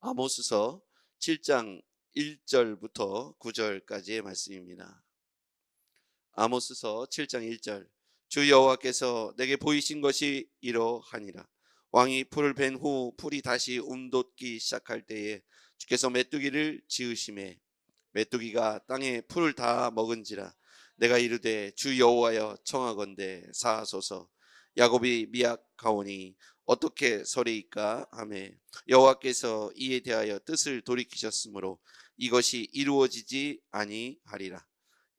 아모스서 7장 1절부터 9절까지의 말씀입니다. 아모스서 7장 1절. 주 여호와께서 내게 보이신 것이 이러하니라. 왕이 풀을 벤 후 풀이 다시 움돋기 시작할 때에 주께서 메뚜기를 지으심에 메뚜기가 땅에 풀을 다 먹은지라. 내가 이르되 주 여호와여 청하건대 사하소서. 야곱이 미약하오니 어떻게 서리이까 하매 여호와께서 이에 대하여 뜻을 돌이키셨으므로 이것이 이루어지지 아니하리라.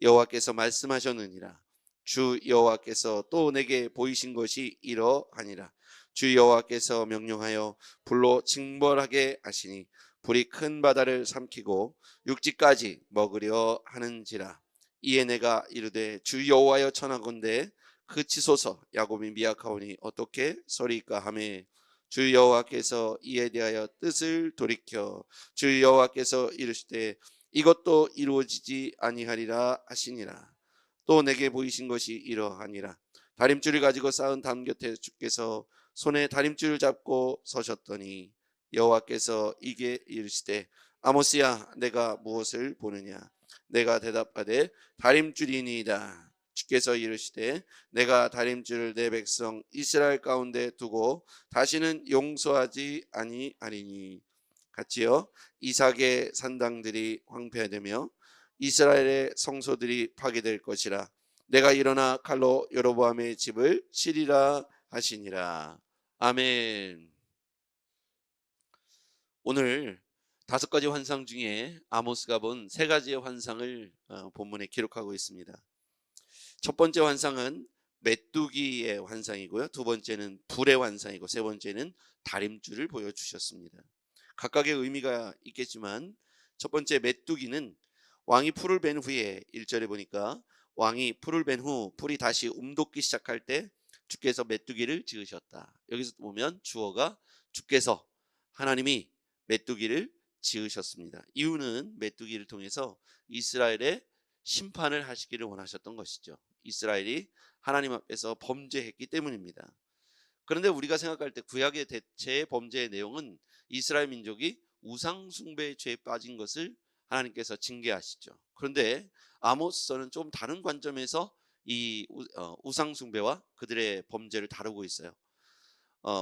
여호와께서 말씀하셨느니라. 주 여호와께서 또 내게 보이신 것이 이러하니라. 주 여호와께서 명령하여 불로 징벌하게 하시니 불이 큰 바다를 삼키고 육지까지 먹으려 하는지라. 이에 내가 이르되 주 여호와여 청하건대 그치소서. 야곱이 미약하오니 어떻게 서리이까 하매 주 여호와께서 이에 대하여 뜻을 돌이켜 주 여호와께서 이르시되 이것도 이루어지지 아니하리라 하시니라. 또 내게 보이신 것이 이러하니라. 다림줄을 가지고 쌓은 담 곁에 주께서 손에 다림줄을 잡고 서셨더니 여호와께서 이게 이르시되 아모스야 내가 무엇을 보느냐. 내가 대답하되 다림줄이니이다. 주께서 이르시되 내가 다림줄을 내 백성 이스라엘 가운데 두고 다시는 용서하지 아니하리니 같이요. 이삭의 산당들이 황폐되며 이스라엘의 성소들이 파괴될 것이라. 내가 일어나 칼로 여로보암의 집을 치리라 하시니라. 아멘. 오늘 5가지 환상 중에 아모스가 본 3가지의 환상을 본문에 기록하고 있습니다. 첫 번째 환상은 메뚜기의 환상이고요. 두 번째는 불의 환상이고 세 번째는 다림줄을 보여주셨습니다. 각각의 의미가 있겠지만 첫 번째 메뚜기는 왕이 풀을 벤 후에 1절에 보니까 왕이 풀을 벤 후 풀이 다시 움돋기 시작할 때 주께서 메뚜기를 지으셨다. 여기서 보면 주어가 주께서 하나님이 메뚜기를 지으셨습니다. 이유는 메뚜기를 통해서 이스라엘의 심판을 하시기를 원하셨던 것이죠. 이스라엘이 하나님 앞에서 범죄했기 때문입니다. 그런데 우리가 생각할 때 구약의 대체의 범죄의 내용은 이스라엘 민족이 우상 숭배의 죄에 빠진 것을 하나님께서 징계하시죠. 그런데 아모스서는 좀 다른 관점에서 이 우상 숭배와 그들의 범죄를 다루고 있어요.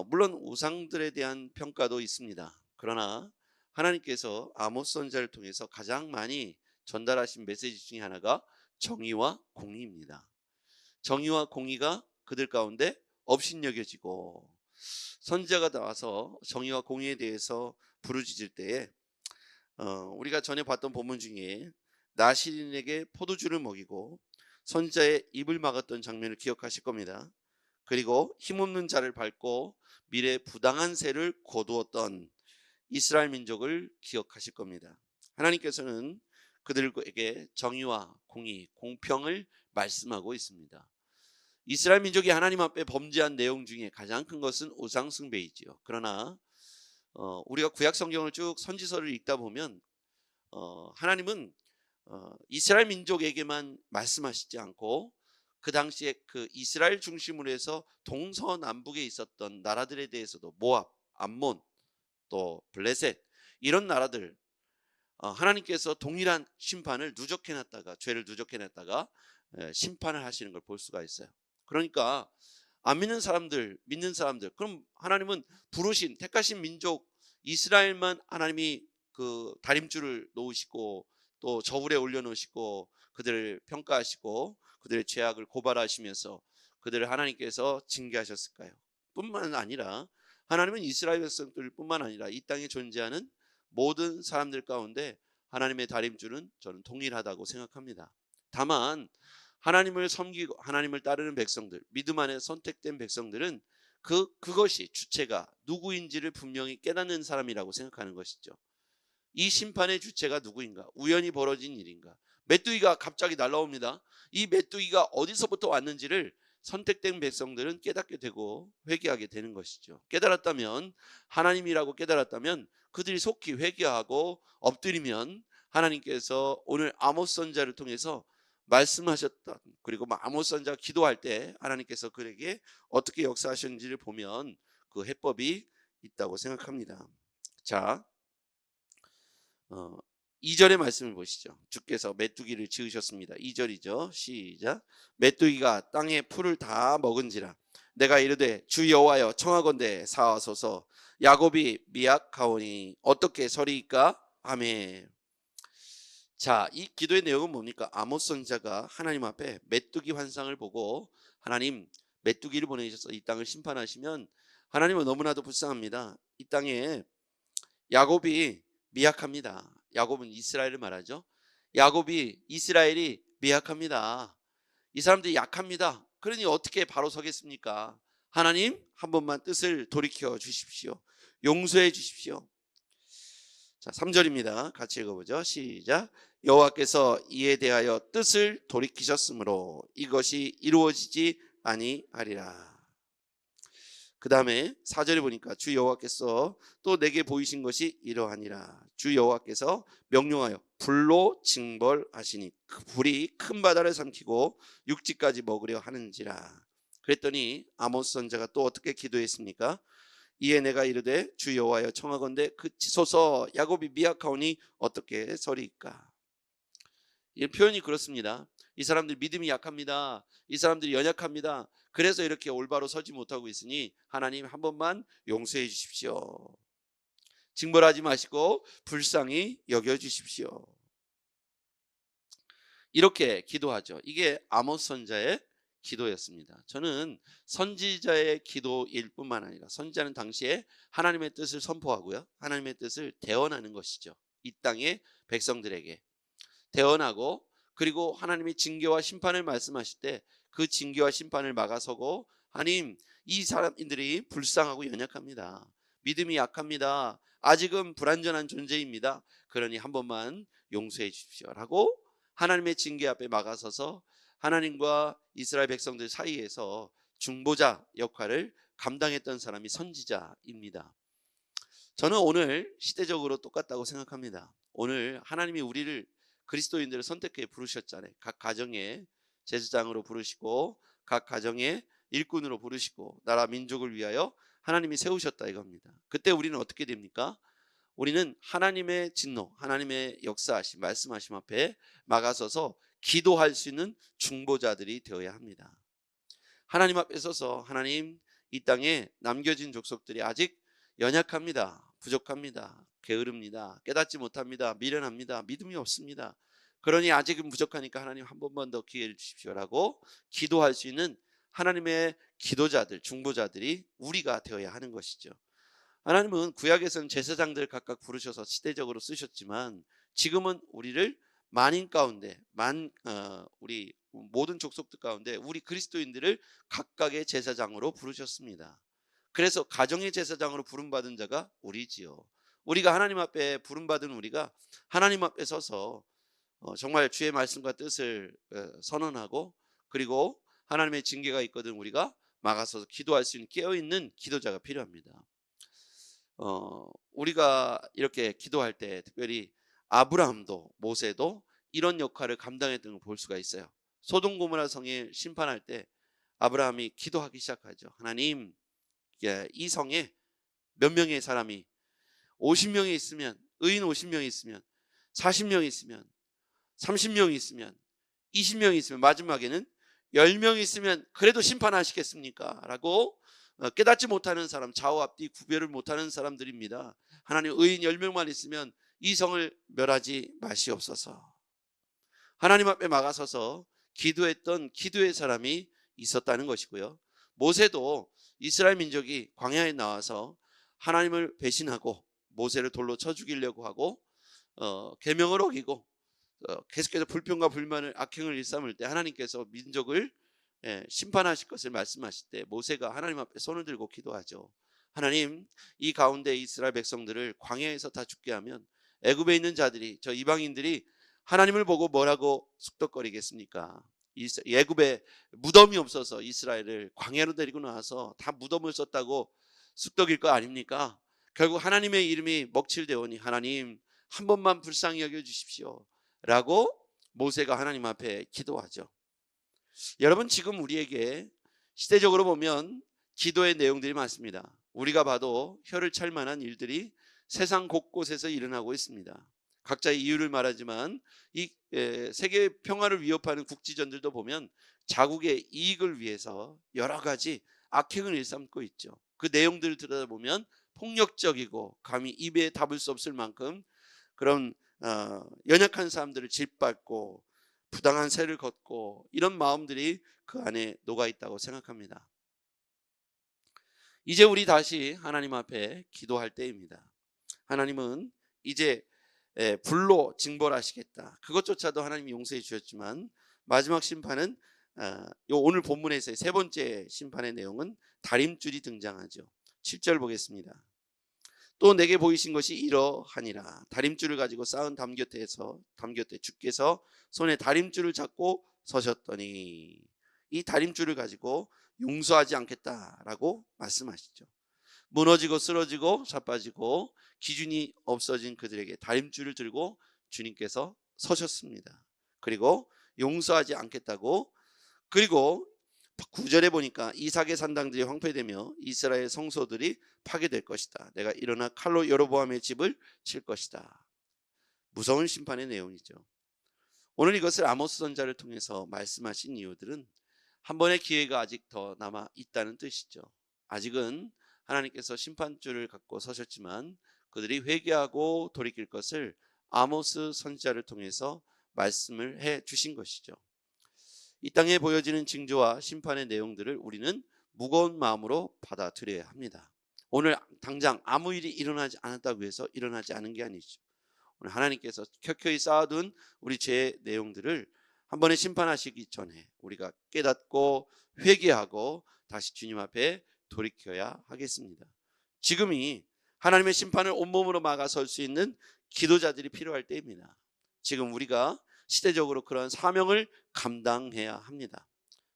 물론 우상들에 대한 평가도 있습니다. 그러나 하나님께서 아모스 선지자를 통해서 가장 많이 전달하신 메시지 중에 하나가 정의와 공의입니다. 정의와 공의가 그들 가운데 업신여겨지고 선지자가 나와서 정의와 공의에 대해서 부르짖을 때에 우리가 전에 봤던 본문 중에 나시린에게 포도주를 먹이고 선지자의 입을 막았던 장면을 기억하실 겁니다. 그리고 힘없는 자를 밟고 미래의 부당한 세를 거두었던 이스라엘 민족을 기억하실 겁니다. 하나님께서는 그들에게 정의와 공의, 공평을 말씀하고 있습니다. 이스라엘 민족이 하나님 앞에 범죄한 내용 중에 가장 큰 것은 우상 숭배이지요. 그러나 우리가 구약 성경을 쭉 선지서를 읽다 보면 하나님은 이스라엘 민족에게만 말씀하시지 않고 그 당시에 그 이스라엘 중심으로 해서 동서남북에 있었던 나라들에 대해서도 모압, 암몬, 또 블레셋 이런 나라들 하나님께서 동일한 심판을 누적해놨다가 죄를 누적해놨다가 심판을 하시는 걸 볼 수가 있어요. 그러니까 안 믿는 사람들, 믿는 사람들, 그럼 하나님은 부르신 택하신 민족 이스라엘만 하나님이 그 다림줄을 놓으시고 또 저울에 올려놓으시고 그들을 평가하시고 그들의 죄악을 고발하시면서 그들을 하나님께서 징계하셨을까요? 뿐만 아니라 하나님은 이스라엘 백성들뿐만 아니라 이 땅에 존재하는 모든 사람들 가운데 하나님의 다림줄은 저는 동일하다고 생각합니다. 다만 하나님을 섬기고 하나님을 따르는 백성들, 믿음 안에 선택된 백성들은 그것이 주체가 누구인지를 분명히 깨닫는 사람이라고 생각하는 것이죠. 이 심판의 주체가 누구인가? 우연히 벌어진 일인가? 메뚜기가 갑자기 날라옵니다. 이 메뚜기가 어디서부터 왔는지를 선택된 백성들은 깨닫게 되고 회개하게 되는 것이죠. 깨달았다면, 하나님이라고 깨달았다면 그들이 속히 회개하고 엎드리면 하나님께서 오늘 아모스 선지자를 통해서 말씀하셨던, 그리고 아모스 선지자가 기도할 때 하나님께서 그에게 어떻게 역사하셨는지를 보면 그 해법이 있다고 생각합니다. 자, 어, 2절의 말씀을 보시죠. 주께서 메뚜기를 지으셨습니다. 2절이죠. 시작. 메뚜기가 땅에 풀을 다 먹은지라 내가 이르되 주 여호와여 청하건대 사하소서 야곱이 미약하오니 어떻게 서리이까? 아멘. 자, 이 기도의 내용은 뭡니까? 아모스 선지자가 하나님 앞에 메뚜기 환상을 보고 하나님 메뚜기를 보내셔서 이 땅을 심판하시면 하나님은 너무나도 불쌍합니다. 이 땅에 야곱이 미약합니다. 야곱은 이스라엘을 말하죠. 야곱이 이스라엘이 미약합니다. 이 사람들이 약합니다. 그러니 어떻게 바로 서겠습니까? 하나님 한 번만 뜻을 돌이켜 주십시오. 용서해 주십시오. 자, 3절입니다. 같이 읽어보죠. 시작. 여호와께서 이에 대하여 뜻을 돌이키셨으므로 이것이 이루어지지 아니하리라. 그 다음에 4절에 보니까 주 여호와께서 또 내게 보이신 것이 이러하니라. 주 여호와께서 명령하여 불로 징벌하시니 그 불이 큰 바다를 삼키고 육지까지 먹으려 하는지라. 그랬더니 아모스 선지자가 또 어떻게 기도했습니까? 이에 내가 이르되 주 여호와여 청하건대 그치소서 야곱이 미약하오니 어떻게 서리이까. 이 표현이 그렇습니다. 이 사람들 믿음이 약합니다. 이 사람들이 연약합니다. 그래서 이렇게 올바로 서지 못하고 있으니 하나님 한 번만 용서해 주십시오. 징벌하지 마시고 불쌍히 여겨 주십시오. 이렇게 기도하죠. 이게 아모스 선지자의 기도였습니다. 저는 선지자의 기도일 뿐만 아니라 선지자는 당시에 하나님의 뜻을 선포하고요. 하나님의 뜻을 대언하는 것이죠. 이 땅의 백성들에게 대언하고 그리고 하나님이 징계와 심판을 말씀하실 때 그 징계와 심판을 막아서고 하나님 이 사람들이 불쌍하고 연약합니다. 믿음이 약합니다. 아직은 불완전한 존재입니다. 그러니 한 번만 용서해 주십시오라고 하나님의 징계 앞에 막아서서 하나님과 이스라엘 백성들 사이에서 중보자 역할을 감당했던 사람이 선지자입니다. 저는 오늘 시대적으로 똑같다고 생각합니다. 오늘 하나님이 우리를 그리스도인들을 선택해 부르셨잖아요. 각 가정에 제사장으로 부르시고 각 가정에 일꾼으로 부르시고 나라 민족을 위하여 하나님이 세우셨다 이겁니다. 그때 우리는 어떻게 됩니까? 우리는 하나님의 진노, 하나님의 역사하심, 말씀하심 앞에 막아서서 기도할 수 있는 중보자들이 되어야 합니다. 하나님 앞에 서서 하나님 이 땅에 남겨진 족속들이 아직 연약합니다. 부족합니다. 게으릅니다. 깨닫지 못합니다. 미련합니다. 믿음이 없습니다. 그러니 아직은 부족하니까 하나님 한 번만 더 기회를 주십시오라고 기도할 수 있는 하나님의 기도자들, 중보자들이 우리가 되어야 하는 것이죠. 하나님은 구약에서는 제사장들 각각 부르셔서 시대적으로 쓰셨지만 지금은 우리를 만인 가운데 우리 모든 족속들 가운데 우리 그리스도인들을 각각의 제사장으로 부르셨습니다. 그래서 가정의 제사장으로 부름받은 자가 우리지요. 우리가 하나님 앞에 부름받은 우리가 하나님 앞에 서서 정말 주의 말씀과 뜻을 선언하고 그리고 하나님의 징계가 있거든 우리가 막아서서 기도할 수 있는 깨어있는 기도자가 필요합니다. 우리가 이렇게 기도할 때 특별히 아브라함도 모세도 이런 역할을 감당했던 걸 볼 수가 있어요. 소돔 고모라 성에 심판할 때 아브라함이 기도하기 시작하죠. 하나님 이 성에 몇 명의 사람이 50명이 있으면 의인 50명이 있으면 40명이 있으면 30명이 있으면 20명이 있으면 마지막에는 10명이 있으면 그래도 심판하시겠습니까? 라고 깨닫지 못하는 사람, 좌우 앞뒤 구별을 못하는 사람들입니다. 하나님 의인 10명만 있으면 이 성을 멸하지 마시옵소서. 하나님 앞에 막아서서 기도했던 기도의 사람이 있었다는 것이고요. 모세도 이스라엘 민족이 광야에 나와서 하나님을 배신하고 모세를 돌로 쳐 죽이려고 하고 계명을 어기고 계속해서 불평과 불만을 악행을 일삼을 때 하나님께서 민족을 심판하실 것을 말씀하실 때 모세가 하나님 앞에 손을 들고 기도하죠. 하나님 이 가운데 이스라엘 백성들을 광야에서 다 죽게 하면 애굽에 있는 자들이 저 이방인들이 하나님을 보고 뭐라고 쑥덕거리겠습니까? 애굽에 무덤이 없어서 이스라엘을 광야로 데리고 나와서 다 무덤을 썼다고 쑥덕일 거 아닙니까? 결국 하나님의 이름이 먹칠되오니 하나님 한 번만 불쌍히 여겨주십시오 라고 모세가 하나님 앞에 기도하죠. 여러분 지금 우리에게 시대적으로 보면 기도의 내용들이 많습니다. 우리가 봐도 혀를 찰 만한 일들이 세상 곳곳에서 일어나고 있습니다. 각자의 이유를 말하지만 이 세계 평화를 위협하는 국지전들도 보면 자국의 이익을 위해서 여러 가지 악행을 일삼고 있죠. 그 내용들을 들여다보면 폭력적이고 감히 입에 담을 수 없을 만큼 그런 연약한 사람들을 짓밟고 부당한 세를 걷고 이런 마음들이 그 안에 녹아 있다고 생각합니다. 이제 우리 다시 하나님 앞에 기도할 때입니다. 하나님은 이제 불로 징벌하시겠다. 그것조차도 하나님이 용서해 주셨지만 마지막 심판은 오늘 본문에서의 세 번째 심판의 내용은 다림줄이 등장하죠. 7절 보겠습니다. 또 내게 보이신 것이 이러하니라. 다림줄을 가지고 쌓은 담 곁에 주께서 손에 다림줄을 잡고 서셨더니, 이 다림줄을 가지고 용서하지 않겠다라고 말씀하시죠. 무너지고 쓰러지고 자빠지고 기준이 없어진 그들에게 다림줄을 들고 주님께서 서셨습니다. 그리고 용서하지 않겠다고, 그리고 9절에 보니까 이삭의 산당들이 황폐되며 이스라엘 성소들이 파괴될 것이다. 내가 일어나 칼로 여로보암의 집을 칠 것이다. 무서운 심판의 내용이죠. 오늘 이것을 아모스 선지자를 통해서 말씀하신 이유들은 한 번의 기회가 아직 더 남아 있다는 뜻이죠. 아직은 하나님께서 심판줄을 갖고 서셨지만 그들이 회개하고 돌이킬 것을 아모스 선지자를 통해서 말씀을 해 주신 것이죠. 이 땅에 보여지는 징조와 심판의 내용들을 우리는 무거운 마음으로 받아들여야 합니다. 오늘 당장 아무 일이 일어나지 않았다고 해서 일어나지 않은 게 아니죠. 오늘 하나님께서 켜켜이 쌓아둔 우리 죄의 내용들을 한 번에 심판하시기 전에 우리가 깨닫고 회개하고 다시 주님 앞에 돌이켜야 하겠습니다. 지금이 하나님의 심판을 온몸으로 막아설 수 있는 기도자들이 필요할 때입니다. 지금 우리가 시대적으로 그런 사명을 감당해야 합니다.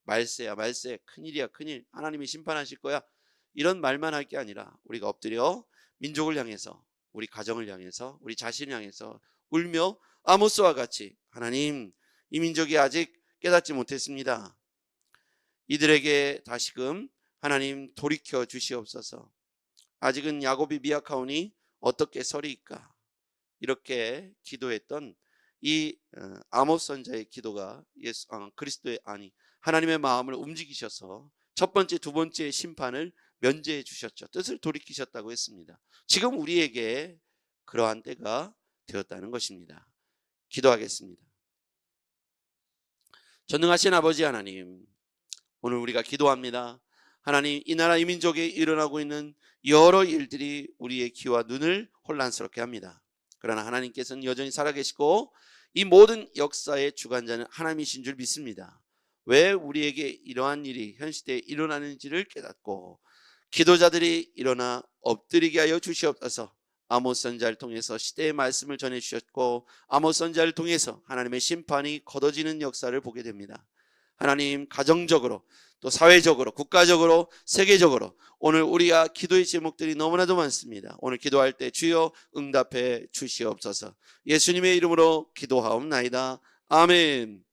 말세야 말세, 큰일이야 큰일, 하나님이 심판하실 거야, 이런 말만 할 게 아니라 우리가 엎드려 민족을 향해서, 우리 가정을 향해서, 우리 자신을 향해서 울며 아모스와 같이, 하나님, 이 민족이 아직 깨닫지 못했습니다. 이들에게 다시금 하나님 돌이켜 주시옵소서. 아직은 야곱이 미약하오니 어떻게 서리이까? 이렇게 기도했던 이 아모스 선지자의 기도가 그리스도의 하나님의 마음을 움직이셔서 첫 번째, 두 번째 심판을 면제해 주셨죠. 뜻을 돌이키셨다고 했습니다. 지금 우리에게 그러한 때가 되었다는 것입니다. 기도하겠습니다. 전능하신 아버지 하나님, 오늘 우리가 기도합니다. 하나님, 이 나라 이 민족에 일어나고 있는 여러 일들이 우리의 귀와 눈을 혼란스럽게 합니다. 그러나 하나님께서는 여전히 살아계시고 이 모든 역사의 주관자는 하나님이신 줄 믿습니다. 왜 우리에게 이러한 일이 현 시대에 일어나는지를 깨닫고 기도자들이 일어나 엎드리게 하여 주시옵소서. 아모스 선지자를 통해서 시대의 말씀을 전해 주셨고 아모스 선지자를 통해서 하나님의 심판이 걷어지는 역사를 보게 됩니다. 하나님, 가정적으로 또 사회적으로 국가적으로 세계적으로 오늘 우리가 기도의 제목들이 너무나도 많습니다. 오늘 기도할 때 주여 응답해 주시옵소서. 예수님의 이름으로 기도하옵나이다. 아멘.